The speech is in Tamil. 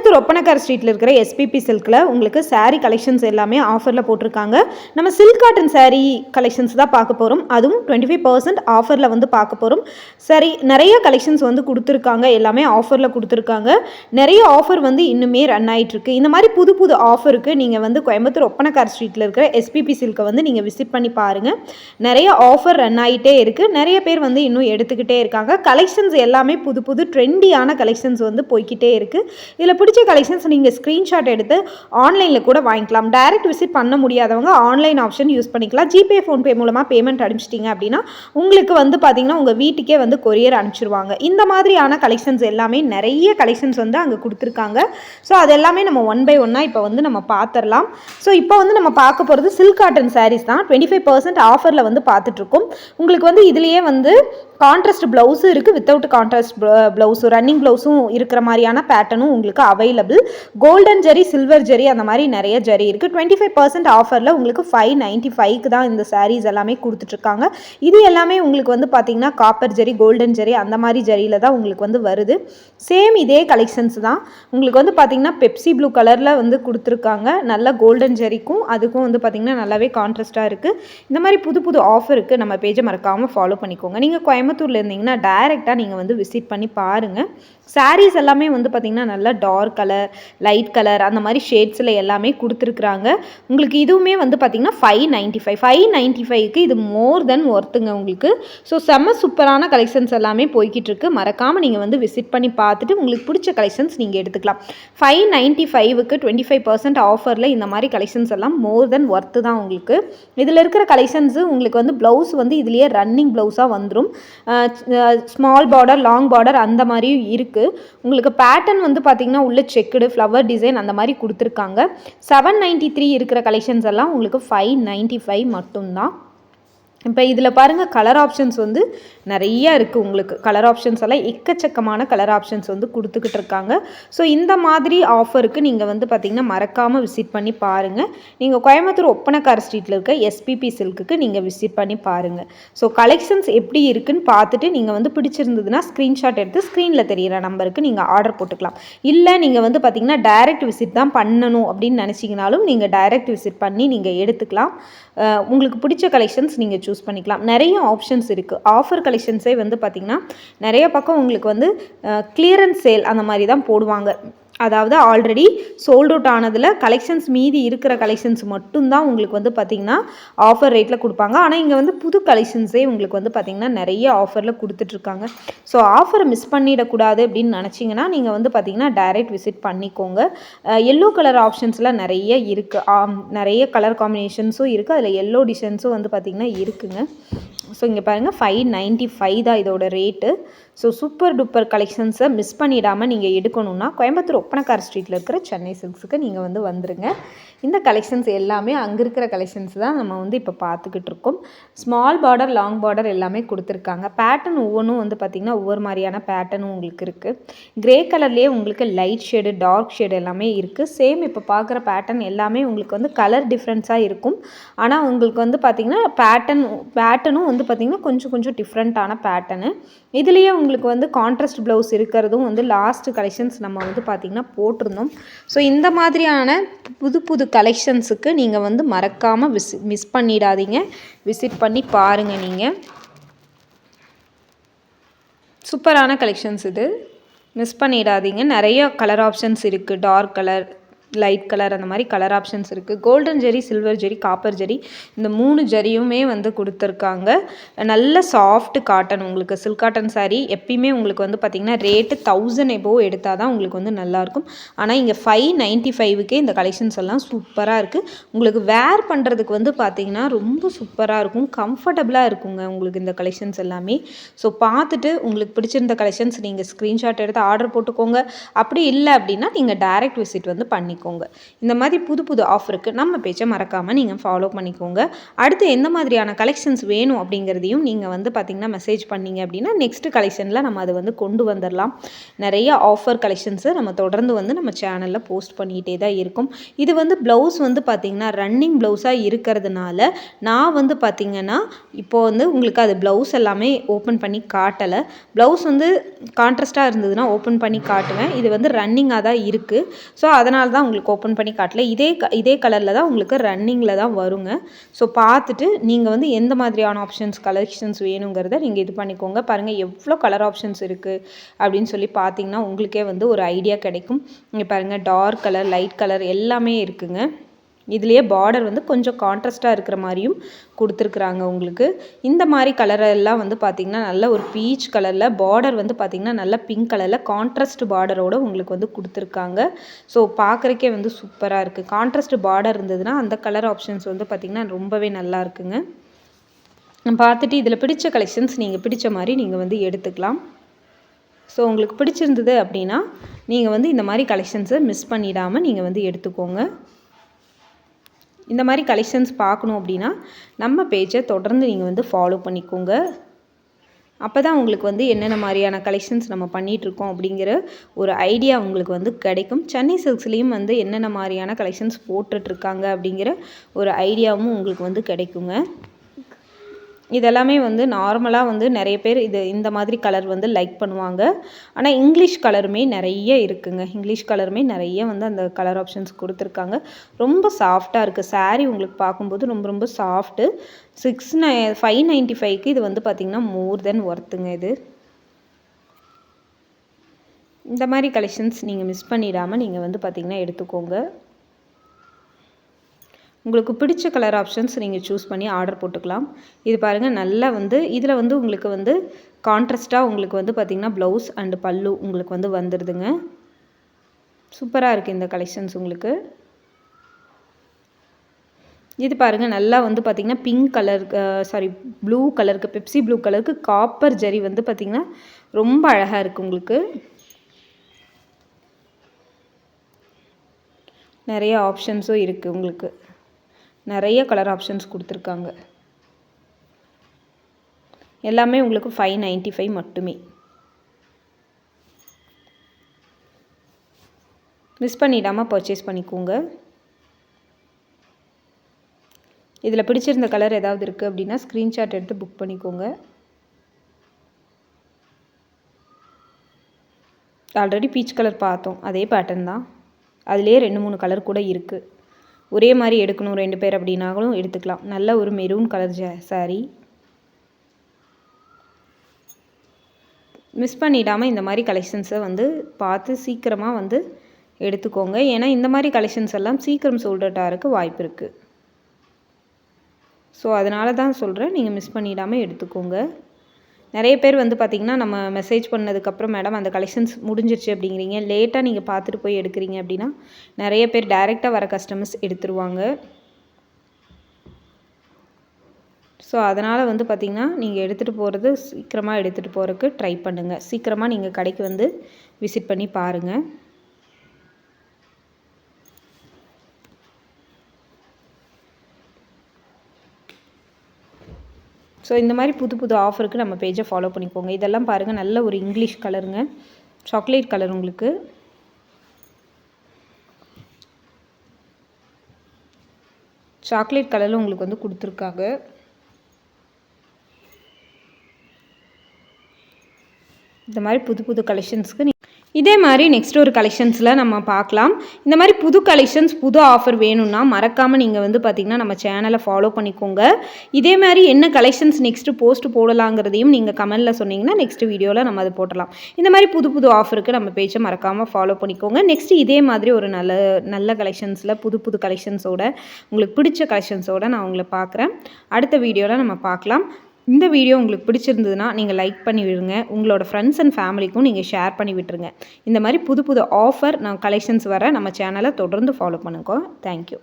கோயம்புத்தூர் ஒப்பனக்கார ஸ்ட்ரீட்டில் இருக்கிற எஸ்பிபி சில்கில் உங்களுக்கு சாரீ கலெக்ஷன்ஸ் எல்லாமே ஆஃபரில் போட்டிருக்காங்க. நம்ம சில்க் காட்டன் சாரீ கலெக்ஷன்ஸ் தான் பார்க்க போகிறோம். அதுவும் 25% ஆஃபரில் வந்து பார்க்க போகிறோம். சரி, நிறைய கலெக்ஷன்ஸ் வந்து கொடுத்துருக்காங்க, எல்லாமே ஆஃபரில் கொடுத்துருக்காங்க. நிறைய ஆஃபர் வந்து இன்னுமே ரன் ஆகிட்டுருக்கு. இந்த மாதிரி புது புது ஆஃபருக்கு நீங்கள் வந்து கோயம்புத்தூர் ஒப்பனக்கார ஸ்ட்ரீட்டில் இருக்கிற எஸ்பிபி சில்கை வந்து நீங்கள் விசிட் பண்ணி பாருங்கள். நிறைய ஆஃபர் ரன் ஆகிட்டே இருக்குது. நிறைய பேர் வந்து இன்னும் எடுத்துக்கிட்டே இருக்காங்க. கலெக்ஷன்ஸ் எல்லாமே புது புது ட்ரெண்டியான கலெக்ஷன்ஸ் வந்து போய்கிட்டே இருக்குது. இதில் பிடிச்ச கலெக்ஷன்ஸ் நீங்கள் ஸ்க்ரீன்ஷாட் எடுத்து ஆன்லைனில் கூட வாங்கிக்கலாம். டைரக்ட் விசிட் பண்ண முடியாதவங்க ஆன்லைன் ஆப்ஷன் யூஸ் பண்ணிக்கலாம். ஜிபே, ஃபோன்பே மூலமாக பேமெண்ட் அனுப்பிச்சிட்டிங்க அப்படின்னா உங்களுக்கு வந்து பார்த்திங்கன்னா உங்கள் வீட்டுக்கே வந்து கொரியர் அனுப்பிச்சிருவாங்க. இந்த மாதிரியான கலெக்ஷன்ஸ் எல்லாமே நிறைய கலெக்ஷன்ஸ் வந்து அங்கே கொடுத்துருக்காங்க. ஸோ அது எல்லாமே நம்ம ஒன் பை ஒன்னாக இப்போ வந்து நம்ம பார்த்துடலாம். ஸோ இப்போ வந்து நம்ம பார்க்க போகிறது சில்க் காட்டன் சாரீஸ் தான். 25% ஆஃபரில் வந்து பார்த்துட்ருக்கோம். உங்களுக்கு வந்து இதுலேயே வந்து கான்ட்ராஸ்ட் ப்ளவுஸும் இருக்குது, வித்தவுட் கான்ட்ராஸ்ட் ப்ளவுஸும், ரன்னிங் ப்ளவுஸும் இருக்கிற மாதிரியான பேட்டர்னும் உங்களுக்கு அவைலபிள். கோல்டன் ஜெரி, சில்வர் ஜெரி, அந்த மாதிரி நிறைய ஜெரி இருக்குது. 25% ஆஃபரில் உங்களுக்கு 595க்கு தான் இந்த சாரீஸ் எல்லாமே கொடுத்துட்ருக்காங்க. இது எல்லாமே உங்களுக்கு வந்து பார்த்திங்கன்னா காப்பர் ஜெரி, கோல்டன் ஜெரி, அந்த மாதிரி ஜெரியில் தான் உங்களுக்கு வந்து வருது. சேம் இதே கலெக்ஷன்ஸ் தான். உங்களுக்கு வந்து பார்த்திங்கன்னா பெப்சி ப்ளூ கலரில் வந்து கொடுத்துருக்காங்க. நல்ல கோல்டன் ஜெரிக்கும் அதுக்கும் வந்து பார்த்திங்கன்னா நல்லாவே கான்ட்ராஸ்ட்டாக இருக்குது. இந்த மாதிரி புது புது ஆஃபருக்கு நம்ம பேஜை மறக்காமல் ஃபாலோ பண்ணிக்கோங்க. நீங்கள் கோயம்புத்தூரில் இருந்தீங்கன்னா டைரெக்டாக நீங்கள் வந்து விசிட் பண்ணி பாருங்கள். சாரீஸ் எல்லாமே வந்து பார்த்திங்கன்னா நல்லா டார்க் கலர், லைட் கலர், அந்த மாதிரி ஷேட்ஸில் எல்லாமே கொடுத்துருக்குறாங்க. உங்களுக்கு இதுவுமே வந்து பார்த்திங்கன்னா 595க்கு இது மோர் தென் ஒர்த்துங்க உங்களுக்கு. ஸோ செம்ம சூப்பரான கலெக்ஷன்ஸ் எல்லாமே போய்கிட்டு இருக்கு. மறக்காமல் நீங்கள் வந்து விசிட் பண்ணி பார்த்துட்டு உங்களுக்கு பிடிச்ச கலெக்ஷன்ஸ் நீங்கள் எடுத்துக்கலாம். 595க்கு 25% ஆஃபரில் இந்த மாதிரி கலெக்ஷன்ஸ் எல்லாம் மோர் தென் ஒர்த்து தான் உங்களுக்கு. இதில் இருக்கிற கலெக்ஷன்ஸு உங்களுக்கு வந்து ப்ளவுஸ் வந்து இதுலேயே ரன்னிங் ப்ளவுஸாக வந்துடும். ஸ்மால் பார்டர், லாங் பார்டர் அந்த மாதிரியும் இருக்குது. உங்களுக்கு பேட்டர்ன் வந்து பார்த்திங்கன்னா உள்ள செக்குடு, ஃப்ளவர் டிசைன் அந்த மாதிரி கொடுத்துருக்காங்க. 793 இருக்கிற கலெக்ஷன்ஸ் எல்லாம் உங்களுக்கு 595 மட்டும்தான். இப்போ இதில் பாருங்கள், கலர் ஆப்ஷன்ஸ் வந்து நிறைய இருக்குது. உங்களுக்கு கலர் ஆப்ஷன்ஸ் எல்லாம் எக்கச்சக்கமான கலர் ஆப்ஷன்ஸ் வந்து கொடுத்துக்கிட்டு இருக்காங்க. ஸோ இந்த மாதிரி ஆஃபருக்கு நீங்கள் வந்து பார்த்திங்கன்னா மறக்காமல் விசிட் பண்ணி பாருங்கள். நீங்கள் கோயம்புத்தூர் ஒப்பனக்கார ஸ்ட்ரீட்டில் இருக்க எஸ்பிபி சில்க்குக்கு நீங்கள் விசிட் பண்ணி பாருங்கள். ஸோ கலெக்ஷன்ஸ் எப்படி இருக்குன்னு பார்த்துட்டு நீங்கள் வந்து பிடிச்சிருந்ததுன்னா ஸ்க்ரீன்ஷாட் எடுத்து ஸ்க்ரீனில் தெரிகிற நம்பருக்கு நீங்கள் ஆர்டர் போட்டுக்கலாம். இல்லை நீங்கள் வந்து பார்த்திங்கன்னா டைரக்ட் விசிட் தான் பண்ணணும் அப்படின்னு நினச்சிங்கனாலும் நீங்கள் டைரக்ட் விசிட் பண்ணி நீங்கள் எடுத்துக்கலாம். உங்களுக்கு பிடிச்ச கலெக்ஷன்ஸ் நீங்கள் சூஸ் பண்ணிக்கலாம். நிறைய ஆப்ஷன்ஸ் இருக்குது. ஆஃபர் கலெக்ஷன்ஸே வந்து பார்த்திங்கன்னா நிறைய பக்கம் உங்களுக்கு வந்து கிளியரன்ஸ் சேல் அந்த மாதிரி தான் போடுவாங்க. அதாவது ஆல்ரெடி சோல்ட் அவுட் ஆனதில் கலெக்ஷன்ஸ் மீதி இருக்கிற கலெக்ஷன்ஸ் மட்டும்தான் உங்களுக்கு வந்து பார்த்திங்கன்னா ஆஃபர் ரேட்டில் கொடுப்பாங்க. ஆனால் இங்கே வந்து புது கலெக்ஷன்ஸே உங்களுக்கு வந்து பார்த்திங்கன்னா நிறைய ஆஃபரில் கொடுத்துட்ருக்காங்க. ஸோ ஆஃபரை மிஸ் பண்ணிடக்கூடாது அப்படின்னு நினச்சிங்கன்னா நீங்கள் வந்து பார்த்திங்கன்னா டைரக்ட் விசிட் பண்ணிக்கோங்க. எல்லோ கலர் ஆப்ஷன்ஸ்லாம் நிறைய இருக்குது. நிறைய கலர் காம்பினேஷன்ஸும் இருக்குது. அதில் எல்லோ டிசைன்ஸும் வந்து பார்த்திங்கன்னா இருக்குங்க. ஸோ இங்கே பாருங்கள், 595 தான் இதோட ரேட்டு. ஸோ சூப்பர் டூப்பர் கலெக்ஷன்ஸை மிஸ் பண்ணிடாமல் நீங்கள் எடுக்கணுன்னா கோயம்புத்தூர் ஒப்பனக்கார ஸ்ட்ரீட்டில் இருக்கிற சென்னை சில்க்ஸுக்கு நீங்கள் வந்து வந்துடுங்க. இந்த கலெக்ஷன்ஸ் எல்லாமே அங்கே இருக்கிற கலெக்ஷன்ஸ் தான் நம்ம வந்து இப்போ பார்த்துக்கிட்டு இருக்கோம். ஸ்மால் பார்டர், லாங் பார்டர் எல்லாமே கொடுத்துருக்காங்க. பேட்டர்ன் ஒவ்வொன்றும் வந்து பார்த்திங்கன்னா ஒவ்வொரு மாதிரியான பேட்டர்னும் உங்களுக்கு இருக்குது. கிரே கலர்லேயே உங்களுக்கு லைட் ஷேடு, டார்க் ஷேடு எல்லாமே இருக்குது. சேம் இப்போ பார்க்குற பேட்டர்ன் எல்லாமே உங்களுக்கு வந்து கலர் டிஃப்ரென்ஸாக இருக்கும். ஆனால் உங்களுக்கு வந்து பார்த்திங்கன்னா பேட்டர்னும் வந்து பார்த்திங்கன்னா கொஞ்சம் டிஃப்ரெண்ட்டான பேட்டர்னு. இதுலேயே உங்களுக்கு வந்து கான்ட்ராஸ்ட் ப்ளவுஸ் இருக்கிறதும் வந்து லாஸ்ட் கலெக்ஷன்ஸ் நம்ம வந்து பார்த்திங்கன்னா போட்டிருந்தோம். ஸோ இந்த மாதிரியான புது கலெக்ஷன்ஸுக்கு நீங்கள் வந்து மறக்காமல் மிஸ் பண்ணிடாதீங்க. விசிட் பண்ணி பாருங்கள். நீங்கள் சூப்பரான கலெக்ஷன்ஸ் இது, மிஸ் பண்ணிடாதீங்க. நிறைய கலர் ஆப்ஷன்ஸ் இருக்குது. டார்க் கலர், லைட் கலர், அந்த மாதிரி கலர் ஆப்ஷன்ஸ் இருக்குது. கோல்டன் ஜெரி, சில்வர் ஜெரி, காப்பர் ஜெரி, இந்த 3 ஜெரியுமே வந்து கொடுத்துருக்காங்க. நல்ல சாஃப்ட் காட்டன். உங்களுக்கு சில்க் காட்டன் சாரீ எப்பயுமே உங்களுக்கு வந்து பார்த்திங்கன்னா ரேட்டு 1000 எபோவ் எடுத்தால் தான் உங்களுக்கு வந்து நல்லாயிருக்கும். ஆனால் இங்கே 595க்கே இந்த கலெக்ஷன்ஸ் எல்லாம் சூப்பராக இருக்குது. உங்களுக்கு வேர் பண்ணுறதுக்கு வந்து பார்த்திங்கன்னா ரொம்ப சூப்பராக இருக்கும், கம்ஃபர்டபுளாக இருக்குங்க உங்களுக்கு இந்த கலெக்ஷன்ஸ் எல்லாமே. ஸோ பார்த்துட்டு உங்களுக்கு பிடிச்சிருந்த கலெக்ஷன்ஸ் நீங்கள் ஸ்க்ரீன்ஷாட் எடுத்து ஆர்டர் போட்டுக்கோங்க. அப்படி இல்லை அப்படின்னா நீங்கள் டைரக்ட் விசிட் வந்து பண்ணிக்கோங்க. பண்ணிக்கோங்க. இந்த மாதிரி புது புது ஆஃபருக்கு நம்ம பேஜை மறக்காமல் நீங்கள் ஃபாலோ பண்ணிக்கோங்க. அடுத்து எந்த மாதிரியான கலெக்ஷன்ஸ் வேணும் அப்படிங்கிறதையும் நீங்கள் வந்து பார்த்திங்கன்னா மெசேஜ் பண்ணிங்க அப்படின்னா நெக்ஸ்ட்டு கலெக்ஷனில் நம்ம அதை வந்து கொண்டு வந்துடலாம். நிறைய ஆஃபர் கலெக்ஷன்ஸை நம்ம தொடர்ந்து வந்து நம்ம சேனலில் போஸ்ட் பண்ணிகிட்டே தான் இருக்கும். இது வந்து ப்ளவுஸ் வந்து பார்த்திங்கன்னா ரன்னிங் ப்ளவுஸாக இருக்கிறதுனால நான் வந்து பார்த்திங்கன்னா இப்போது வந்து உங்களுக்கு அது ப்ளவுஸ் எல்லாமே ஓப்பன் பண்ணி காட்டலை. ப்ளவுஸ் வந்து கான்ட்ராஸ்ட்டாக இருந்ததுன்னா ஓப்பன் பண்ணி காட்டுவேன். இது வந்து ரன்னிங்காக தான் இருக்குது. ஸோ அதனால தான் உங்களுக்கு ஓப்பன் பண்ணி காட்டல. இதே கலரில் தான் உங்களுக்கு ரன்னிங்கில் தான் வருங்க. ஸோ பார்த்துட்டு நீங்கள் வந்து எந்த மாதிரியான கலெக்ஷன்ஸ் வேணுங்கிறத நீங்கள் இது பண்ணிக்கோங்க. பாருங்கள் எவ்வளோ கலர் ஆப்ஷன்ஸ் இருக்குது அப்படின்னு சொல்லி பார்த்தீங்கன்னா உங்களுக்கே வந்து ஒரு ஐடியா கிடைக்கும். இங்கே பாருங்கள் டார்க் கலர், லைட் கலர் எல்லாமே இருக்குங்க. இதுலேயே பார்டர் வந்து கொஞ்சம் கான்ட்ராஸ்ட்டாக இருக்கிற மாதிரியும் கொடுத்துருக்குறாங்க உங்களுக்கு. இந்த மாதிரி கலரெல்லாம் வந்து பார்த்திங்கன்னா நல்ல ஒரு பீச் கலரில், பார்டர் வந்து பார்த்திங்கன்னா நல்ல பிங்க் கலரில் கான்ட்ராஸ்ட் பார்டரோடு உங்களுக்கு வந்து கொடுத்துருக்காங்க. ஸோ பார்க்குறக்கே வந்து சூப்பராக இருக்குது. கான்ட்ராஸ்ட் பார்டர் இருந்ததுன்னா அந்த கலர் ஆப்ஷன்ஸ் வந்து பார்த்திங்கன்னா ரொம்பவே நல்லா இருக்குங்க. பார்த்துட்டு இதில் பிடிச்ச கலெக்ஷன்ஸ் நீங்கள் பிடிச்ச மாதிரி நீங்கள் வந்து எடுத்துக்கலாம். ஸோ உங்களுக்கு பிடிச்சிருந்தது அப்படின்னா நீங்கள் வந்து இந்த மாதிரி கலெக்ஷன்ஸை மிஸ் பண்ணிடாமல் நீங்கள் வந்து எடுத்துக்கோங்க. இந்த மாதிரி கலெக்ஷன்ஸ் பார்க்கணும் அப்படின்னா நம்ம பேஜை தொடர்ந்து நீங்கள் வந்து ஃபாலோ பண்ணிக்கோங்க. அப்போ தான் உங்களுக்கு வந்து என்னென்ன மாதிரியான கலெக்ஷன்ஸ் நம்ம பண்ணிகிட்ருக்கோம் அப்படிங்கிற ஒரு ஐடியா உங்களுக்கு வந்து கிடைக்கும். சென்னை சில்க்ஸ்லேயும் வந்து என்னென்ன மாதிரியான கலெக்ஷன்ஸ் போட்டுட்ருக்காங்க அப்படிங்கிற ஒரு ஐடியாவும் உங்களுக்கு வந்து கிடைக்குங்க. இதெல்லாமே வந்து நார்மலாக வந்து நிறைய பேர் இந்த மாதிரி கலர் வந்து லைக் பண்ணுவாங்க. ஆனால் இங்கிலீஷ் கலருமே நிறைய இருக்குங்க. இங்கிலீஷ் கலருமே நிறைய வந்து அந்த கலர் ஆப்ஷன்ஸ் கொடுத்துருக்காங்க. ரொம்ப சாஃப்டாக இருக்குது. சாரீ உங்களுக்கு பார்க்கும்போது ரொம்ப ரொம்ப சாஃப்ட்டு. 595க்கு இது வந்து பார்த்திங்கன்னா மோர் தென் ஒர்த்துங்க. இது இந்த மாதிரி கலெக்ஷன்ஸ் நீங்கள் மிஸ் பண்ணிடாமல் நீங்கள் வந்து பார்த்திங்கன்னா எடுத்துக்கோங்க. உங்களுக்கு பிடிச்ச கலர் ஆப்ஷன்ஸ் நீங்கள் சூஸ் பண்ணி ஆர்டர் போட்டுக்கலாம். இது பாருங்கள் நல்லா வந்து இதில் வந்து உங்களுக்கு வந்து கான்ட்ராஸ்ட்டாக உங்களுக்கு வந்து பார்த்திங்கன்னா ப்ளவுஸ் அண்டு பல்லு உங்களுக்கு வந்து வந்துடுதுங்க. சூப்பராக இருக்குது இந்த கலெக்ஷன்ஸ் உங்களுக்கு. இது பாருங்கள் நல்லா வந்து பார்த்திங்கன்னா பிங்க் கலருக்கு ப்ளூ கலருக்கு, பெப்சி ப்ளூ கலருக்கு காப்பர் ஜரி வந்து பார்த்திங்கன்னா ரொம்ப அழகாக இருக்குது உங்களுக்கு. நிறைய ஆப்ஷன்ஸும் இருக்குது உங்களுக்கு. நிறைய கலர் ஆப்ஷன்ஸ் கொடுத்துருக்காங்க. எல்லாமே உங்களுக்கு 595 மட்டுமே. மிஸ் பண்ணிடாமல் பர்ச்சேஸ் பண்ணிக்கோங்க. இதில் பிடிச்சிருந்த கலர் ஏதாவது இருக்குது அப்படின்னா ஸ்க்ரீன்ஷாட் எடுத்து புக் பண்ணிக்கோங்க. ஆல்ரெடி பீச் கலர் பார்த்தோம், அதே பேட்டர்ன் தான். அதுலேயே 2-3 கலர் கூட இருக்குது. ஒரே மாதிரி எடுக்கணும் 2 பேர் அப்படின்னாலும் எடுத்துக்கலாம். நல்ல ஒரு மெரூன் கலர் சாரீ. மிஸ் பண்ணிடாமல் இந்த மாதிரி கலெக்ஷன்ஸை வந்து பார்த்து சீக்கிரமாக வந்து எடுத்துக்கோங்க. ஏன்னா இந்த மாதிரி கலெக்ஷன்ஸ் எல்லாம் சீக்கிரம் சோல்ட் அவுட் ஆகிறதுக்கு வாய்ப்பு இருக்குது. ஸோ அதனால தான் சொல்கிறேன், நீங்கள் மிஸ் பண்ணிடாமல் எடுத்துக்கோங்க. நிறைய பேர் வந்து பார்த்திங்கன்னா நம்ம மெசேஜ் பண்ணதுக்கப்புறம் மேடம் அந்த கலெக்ஷன்ஸ் முடிஞ்சிருச்சு அப்படிங்கிறீங்க. லேட்டாக நீங்கள் பார்த்துட்டு போய் எடுக்கிறீங்க அப்படின்னா நிறைய பேர் டைரெக்டாக வர கஸ்டமர்ஸ் எடுத்துருவாங்க. ஸோ அதனால் வந்து பார்த்திங்கன்னா நீங்கள் எடுத்துகிட்டு போகிறது சீக்கிரமாக எடுத்துகிட்டு போகிறதுக்கு ட்ரை பண்ணுங்கள். சீக்கிரமாக நீங்கள் கடைக்கு வந்து விசிட் பண்ணி பாருங்கள். ஸோ இந்த மாதிரி புது புது ஆஃபருக்கு நம்ம பேஜை ஃபாலோ பண்ணிக்கோங்க. இதெல்லாம் பாருங்கள் நல்ல ஒரு இங்கிலீஷ் கலருங்க, சாக்லேட் கலர் உங்களுக்கு. சாக்லேட் கலரில் உங்களுக்கு வந்து கொடுத்துருக்காங்க. இந்த மாதிரி புது புது கலெக்ஷன்ஸ்க்கு இதே மாதிரி நெக்ஸ்ட் ஒரு கலெக்ஷன்ஸில் நம்ம பார்க்கலாம். இந்த மாதிரி புது கலெக்ஷன்ஸ் புது ஆஃபர் வேணும்னா மறக்காமல் நீங்கள் வந்து பார்த்திங்கன்னா நம்ம சேனலை ஃபாலோ பண்ணிக்கோங்க. இதே மாதிரி என்ன கலெக்ஷன்ஸ் நெக்ஸ்ட்டு போஸ்ட் போடலாங்கிறதையும் நீங்கள் கமெண்டில் சொன்னீங்கன்னா நெக்ஸ்ட் வீடியோவில் நம்ம அதை போடலாம். இந்த மாதிரி புது புது ஆஃபருக்கு நம்ம பேஜை மறக்காமல் ஃபாலோ பண்ணிக்கோங்க. நெக்ஸ்ட் இதே மாதிரி ஒரு நல்ல கலெக்ஷன்ஸில் புது புது கலெக்ஷன்ஸோட உங்களுக்கு பிடிச்ச கலெக்ஷன்ஸோடு நான் உங்களை பார்க்குறேன். அடுத்த வீடியோவில் நம்ம பார்க்கலாம். இந்த வீடியோ உங்களுக்கு பிடிச்சிருந்ததுன்னா நீங்கள் லைக் பண்ணி விடுங்க. உங்களோட ஃப்ரெண்ட்ஸ் அண்ட் ஃபேமிலிக்கும் நீங்கள் ஷேர் பண்ணி விட்டுருங்க. இந்த மாதிரி புது புது ஆஃபர் கலெக்ஷன்ஸ் வர நம்ம சேனலை தொடர்ந்து ஃபாலோ பண்ணுங்க. தேங்க்யூ.